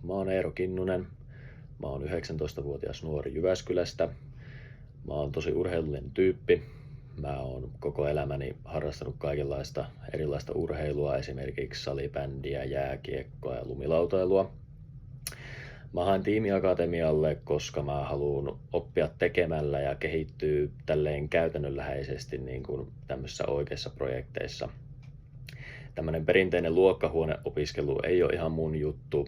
Mä oon Eero Kinnunen. Mä oon 19-vuotias nuori Jyväskylästä. Mä oon tosi urheilullinen tyyppi. Mä oon koko elämäni harrastanut kaikenlaista erilaista urheilua, esimerkiksi salibändiä, jääkiekkoa ja lumilautailua. Mä haen tiimiakatemialle, koska mä haluan oppia tekemällä ja kehittyä tälleen käytännönläheisesti niin kuin tämmöisissä oikeissa projekteissa. Tämmöinen perinteinen luokkahuoneopiskelu ei ole ihan mun juttu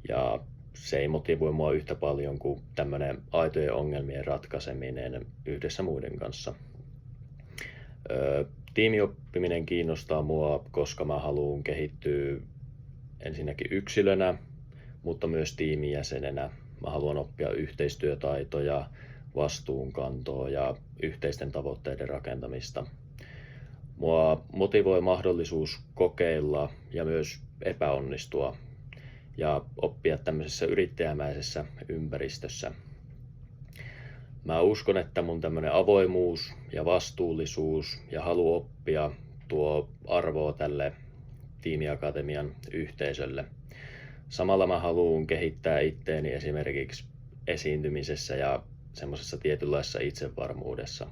ja se ei motivoi mua yhtä paljon kuin tämmöinen aitojen ongelmien ratkaiseminen yhdessä muiden kanssa. Tiimioppiminen kiinnostaa mua, koska mä haluan kehittyä ensinnäkin yksilönä, mutta myös tiimijäsenenä. Mä haluan oppia yhteistyötaitoja, vastuunkantoa ja yhteisten tavoitteiden rakentamista. Mua motivoi mahdollisuus kokeilla ja myös epäonnistua ja oppia tämmöisessä yrittäjämäisessä ympäristössä. Mä uskon, että mun tämmöinen avoimuus ja vastuullisuus ja halu oppia tuo arvoa tälle tiimiakatemian yhteisölle. Samalla mä haluan kehittää itteeni esimerkiksi esiintymisessä ja semmoisessa tietynlaisessa itsevarmuudessa.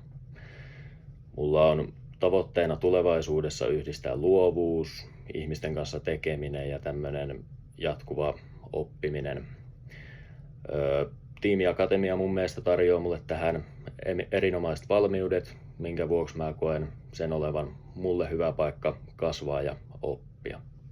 Mulla on tavoitteena tulevaisuudessa yhdistää luovuus, ihmisten kanssa tekeminen ja tämmöinen jatkuva oppiminen. Tiimiakatemia mun mielestä tarjoaa mulle tähän erinomaiset valmiudet, minkä vuoksi mä koen sen olevan mulle hyvä paikka kasvaa ja oppia.